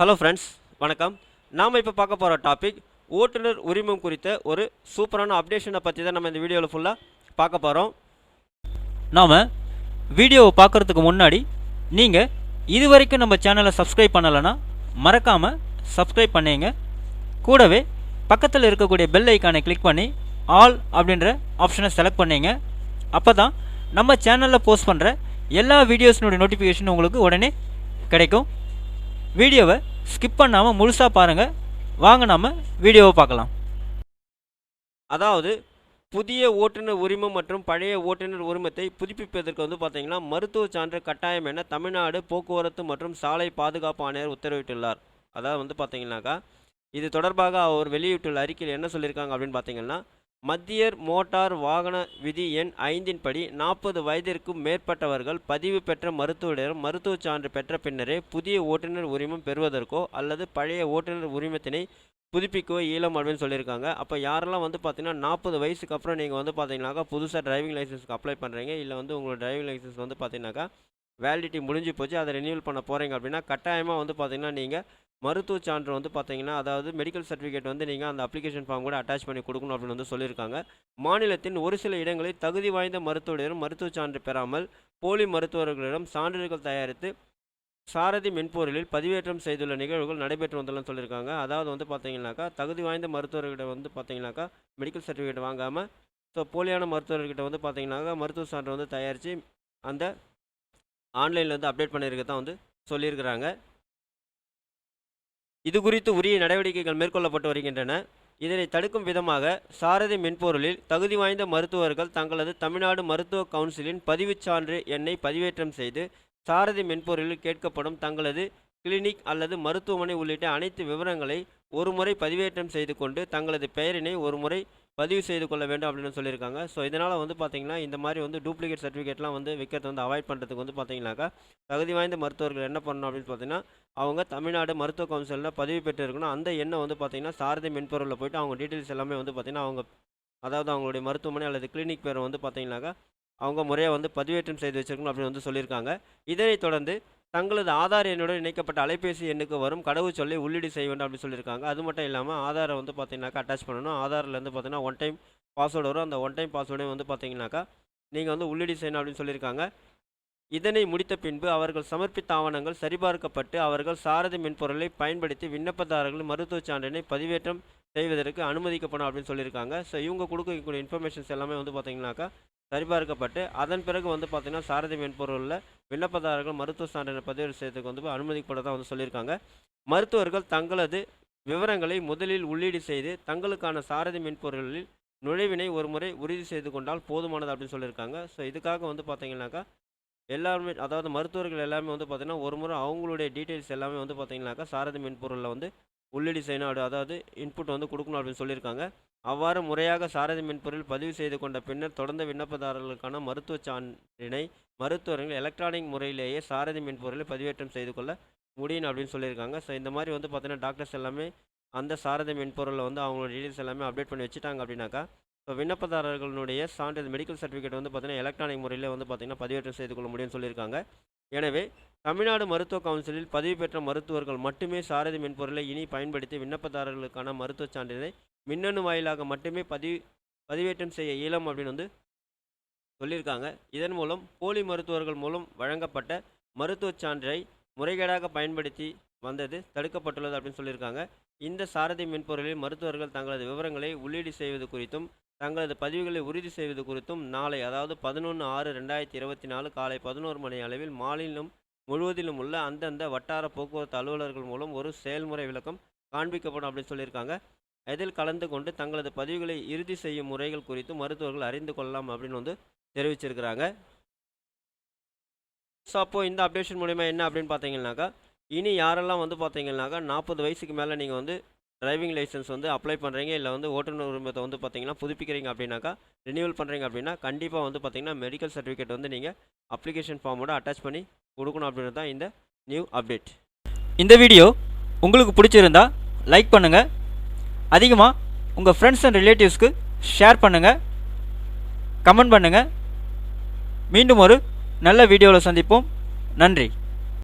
Hello friends, வணக்கம். நாம் இப்போ பார்க்க போகிற டாபிக் ஓட்டுநர் உரிமம் குறித்த ஒரு சூப்பரான அப்டேஷனை பற்றி தான் நம்ம இந்த வீடியோவில் ஃபுல்லாக பார்க்க போகிறோம். நாம் வீடியோவை பார்க்குறதுக்கு முன்னாடி நீங்கள் இது வரைக்கும் நம்ம சேனலை சப்ஸ்கிரைப் பண்ணலைன்னா மறக்காமல் சப்ஸ்கிரைப் பண்ணிங்க. கூடவே பக்கத்தில் இருக்கக்கூடிய பெல் ஐக்கானை கிளிக் பண்ணி ஆல் அப்படின்ற ஆப்ஷனை செலக்ட் பண்ணிங்க. அப்போ தான் நம்ம சேனலில் போஸ்ட் பண்ணுற எல்லா வீடியோஸினுடைய நோட்டிஃபிகேஷன் உங்களுக்கு உடனே கிடைக்கும். வீடியோவை ஸ்கிப் பண்ணாமல் முழுசாக பாருங்கள். வாங்க நம்ம வீடியோவை பார்க்கலாம். அதாவது புதிய ஓட்டுநர் உரிமம் மற்றும் பழைய ஓட்டுநர் உரிமத்தை புதுப்பிப்பதற்கு பார்த்தீங்கன்னா மருத்துவ சான்று கட்டாயம் என தமிழ்நாடு போக்குவரத்து மற்றும் சாலை பாதுகாப்பு ஆணையர் உத்தரவிட்டுள்ளார். அதாவது பார்த்தீங்கன்னாக்கா இது தொடர்பாக அவர் வெளியிட்டுள்ள அறிக்கையில் என்ன சொல்லியிருக்காங்க அப்படின்னு பார்த்தீங்கன்னா, மத்திய மோட்டார் வாகன விதி எண் 5 படி 40 வயதிற்கும் மேற்பட்டவர்கள் பதிவு பெற்ற மருத்துவரிடம் மருத்துவ சான்று பெற்ற பின்னரே புதிய ஓட்டுநர் உரிமம் பெறுவதற்கோ அல்லது பழைய ஓட்டுநர் உரிமத்தினை புதுப்பிக்கவோ இயலும் அப்படின்னு சொல்லியிருக்காங்க. அப்போ யாரெல்லாம் பார்த்தீங்கன்னா 40 வயசுக்கு அப்புறம் நீங்கள் பார்த்தீங்கன்னாக்கா புதுசாக டிரைவிங் லைசன்ஸ்க்கு அப்ளை பண்ணுறீங்க, இல்லை உங்களோட டிரைவிங் லைசன்ஸ் பார்த்தீங்கன்னாக்கா வேலிடிட்டி முடிஞ்சு போச்சு, அதை ரினியூவல் பண்ண போகிறீங்க அப்படின்னா கட்டாயமாக பார்த்தீங்கன்னா நீங்கள் மருத்துவ சான்று பார்த்தீங்கன்னா அதாவது மெடிக்கல் சர்டிஃபிகேட் நீங்கள் அந்த அப்ளிகேஷன் ஃபார்ம் கூட அட்டாச் பண்ணி கொடுக்கணும் அப்படின்னு சொல்லியிருக்காங்க. மாநிலத்தின் ஒரு சில இடங்களில் தகுதி வாய்ந்த மருத்துவரிடம் மருத்துவ சான்று பெறாமல் போலி மருத்துவர்களிடம் சான்றிதழ்கள் தயாரித்து சாரதி மென்பொருளில் பதிவேற்றம் செய்துள்ள நிகழ்வுகள் நடைபெற்று வந்ததுன்னு சொல்லியிருக்காங்க. அதாவது பார்த்தீங்கன்னாக்கா தகுதி வாய்ந்த மருத்துவர்கிட்ட பார்த்தீங்கன்னாக்கா மெடிக்கல் சர்டிஃபிகேட் வாங்காமல் போலியான மருத்துவர்கிட்ட பார்த்தீங்கன்னாக்கா மருத்துவ சான்று தயாரித்து அந்த ஆன்லைனில் அப்டேட் பண்ணியிருக்க தான் சொல்லியிருக்கிறாங்க. இது குறித்து உரிய நடவடிக்கைகள் மேற்கொள்ளப்பட்டு வருகின்றன. இதனை தடுக்கும் விதமாக சாரதி மென்பொருளில் தகுதி வாய்ந்த மருத்துவர்கள் தங்களது தமிழ்நாடு மருத்துவ கவுன்சிலின் பதிவுச் சான்று எண்ணை பதிவேற்றம் செய்து சாரதி மென்பொருளில் கேட்கப்படும் தங்களது கிளினிக் அல்லது மருத்துவமனை உள்ளிட்ட அனைத்து விவரங்களை ஒருமுறை பதிவேற்றம் செய்து கொண்டு தங்களது பெயரினை ஒருமுறை பதிவு செய்து கொள்ள வேண்டும் அப்படின்னு சொல்லியிருக்காங்க. ஸோ இதனால் பார்த்தீங்கன்னா இந்த மாதிரி டூப்ளிகேட் சர்டிஃபிகேட்லாம் விற்கிறது அவாய்ட் பண்ணுறதுக்கு பார்த்தீங்கன்னாக்கா தகுதி வாய்ந்த மருத்துவர்கள் என்ன பண்ணணும் அப்படின்னு பார்த்தீங்கன்னா அவங்க தமிழ்நாடு மருத்துவ கவுன்சிலில் பதிவு பெற்று இருக்கணும். அந்த எண்ணை பார்த்தீங்கன்னா சாரதி மென்பொருளில் போய்ட்டு அவங்க டீட்டெயில்ஸ் எல்லாமே பார்த்தீங்கன்னா அவங்க அதாவது அவங்களுடைய மருத்துவமனை அல்லது கிளினிக் பேரை பார்த்தீங்கன்னாக்கா அவங்க முறையாக பதிவேற்றம் செய்து வச்சிருக்கணும் அப்படின்னு சொல்லியிருக்காங்க. இதனைத் தொடர்ந்து தங்களது ஆதார் எண்ணுடன் இணைக்கப்பட்ட அலைபேசி எண்ணுக்கு வரும் கடவுச்சொல்லை உள்ளீடு செய்ய வேண்டும் அப்படின்னு சொல்லியிருக்காங்க. அது மட்டும் இல்லாமல் ஆதாரை பார்த்தீங்கன்னாக்கா அட்டாச் பண்ணணும். ஆதாரில் பார்த்தீங்கன்னா 1 டைம் பாஸ்வேர்டு வரும். அந்த 1 டைம் பாஸ்வேர்டையும் பார்த்தீங்கன்னாக்கா நீங்கள் உள்ளீடு செய்யணும் அப்படின்னு சொல்லியிருக்காங்க. இதனை முடித்த பின்பு அவர்கள் சமர்ப்பித்த ஆவணங்கள் சரிபார்க்கப்பட்டு அவர்கள் சாரதி மென்பொருளை பயன்படுத்தி விண்ணப்பதாரர்கள் மருத்துவ சான்றினை பதிவேற்றம் செய்வதற்கு அனுமதிக்கப்படும் அப்படின்னு சொல்லியிருக்காங்க. ஸோ இவங்க கொடுக்கக்கூடிய இன்ஃபர்மேஷன்ஸ் எல்லாமே பார்த்தீங்கன்னாக்கா சரிபார்க்கப்பட்டு அதன் பிறகு பார்த்தீங்கன்னா சாரதி மென்பொருளில் விண்ணப்பதாரர்கள் மருத்துவ சான்றினை பதிவு செய்யறதுக்கு அனுமதிக்கப்படதான் சொல்லியிருக்காங்க. மருத்துவர்கள் தங்களது விவரங்களை முதலில் உள்ளீடு செய்து தங்களுக்கான சாரதி மென்பொருளில் நுழைவினை ஒரு முறை உறுதி செய்து கொண்டால் போதுமானது அப்படின்னு சொல்லியிருக்காங்க. ஸோ இதுக்காக பார்த்தீங்கன்னாக்கா எல்லாருமே அதாவது மருத்துவர்கள் எல்லாமே பார்த்தீங்கன்னா ஒரு முறை அவங்களுடைய டீட்டெயில்ஸ் எல்லாமே பார்த்தீங்கன்னாக்கா சாரதி மென்பொருளில் உள்ளீடு செய்யணும், அதாவது இன்புட் கொடுக்கணும் அப்படின்னு சொல்லியிருக்காங்க. அவ்வாறு முறையாக சாரதி மென்பொருள் பதிவு செய்து கொண்ட பின்னர் தொடர்ந்த விண்ணப்பதாரர்களுக்கான மருத்துவ சான்றினை மருத்துவர்கள் எலக்ட்ரானிக் முறையிலேயே சாரதி மென்பொருளை பதிவேற்றம் செய்து கொள்ள முடியும் அப்படின்னு சொல்லியிருக்காங்க. ஸோ இந்த மாதிரி பார்த்தீங்கன்னா டாக்டர்ஸ் எல்லாமே அந்த சாரதி மென்பொருளில் அவங்களோட டீட்டெயில்ஸ் எல்லாமே அப்டேட் பண்ணி வச்சுட்டாங்க அப்படின்னாக்கா ஸோ விண்ணப்பதாரர்களுடைய சான்றிதழ் மெடிக்கல் சர்டிஃபிகேட் பார்த்தீங்கன்னா எலக்ட்ரானிக் முறையில் பார்த்தீங்கன்னா பதிவேற்றம் செய்து கொள்ள முடியும்னு சொல்லியிருக்காங்க. எனவே தமிழ்நாடு மருத்துவ கவுன்சிலில் பதிவு பெற்ற மருத்துவர்கள் மட்டுமே சாரதி மென்பொருளை இனி பயன்படுத்தி விண்ணப்பதாரர்களுக்கான மருத்துவ சான்றிதழை மின்னணு வாயிலாக மட்டுமே பதிவேற்றம் செய்ய இயலும் அப்படின்னு சொல்லியிருக்காங்க. இதன் மூலம் போலி மருத்துவர்கள் மூலம் வழங்கப்பட்ட மருத்துவ சான்றை முறைகேடாக பயன்படுத்தி வந்தது தடுக்கப்பட்டுள்ளது அப்படின்னு சொல்லியிருக்காங்க. இந்த சாரதி மென்பொருளில் மருத்துவர்கள் தங்களது விவரங்களை உள்ளீடு செய்வது குறித்தும் தங்களது பதிவுகளை உறுதி செய்வது குறித்தும் நாளை அதாவது 11/6/2024 காலை 11 மணி அளவில் மாநிலம் முழுவதிலும் உள்ள அந்தந்த வட்டார போக்குவரத்து அலுவலர்கள் மூலம் ஒரு செயல்முறை விளக்கம் காண்பிக்கப்படும் அப்படின்னு சொல்லியிருக்காங்க. இதில் கலந்து கொண்டு தங்களது பதிவுகளை இறுதி செய்யும் முறைகள் குறித்து மருத்துவர்கள் அறிந்து கொள்ளலாம் அப்படின்னு தெரிவிச்சிருக்கிறாங்க. ஸோ அப்போது இந்த அப்டேஷன் மூலிமா என்ன அப்படின்னு பார்த்தீங்கன்னாக்கா இனி யாரெல்லாம் பார்த்தீங்கன்னாக்கா 40 வயசுக்கு மேலே நீங்கள் டிரைவிங் லைசன்ஸ் அப்ளை பண்ணுறீங்க, இல்லை ஓட்டுநர் உரிமத்தை பார்த்தீங்கன்னா புதுப்பிக்கிறீங்க அப்படின்னாக்கா ரினியூவல் பண்ணுறீங்க அப்படின்னா கண்டிப்பாக பார்த்தீங்கன்னா மெடிக்கல் சர்டிஃபிகேட் நீங்கள் அப்ளிகேஷன் ஃபார்மோட அட்டாச் பண்ணி கொடுக்கணும் அப்படின்றது தான் இந்த நியூ அப்டேட். இந்த வீடியோ உங்களுக்கு பிடிச்சிருந்தா லைக் பண்ணுங்கள், அதிகமாக உங்கள் ஃப்ரெண்ட்ஸ் அண்ட் ரிலேட்டிவ்ஸ்க்கு ஷேர் பண்ணுங்கள், கமெண்ட் பண்ணுங்கள். மீண்டும் ஒரு நல்ல வீடியோவில் சந்திப்போம். நன்றி.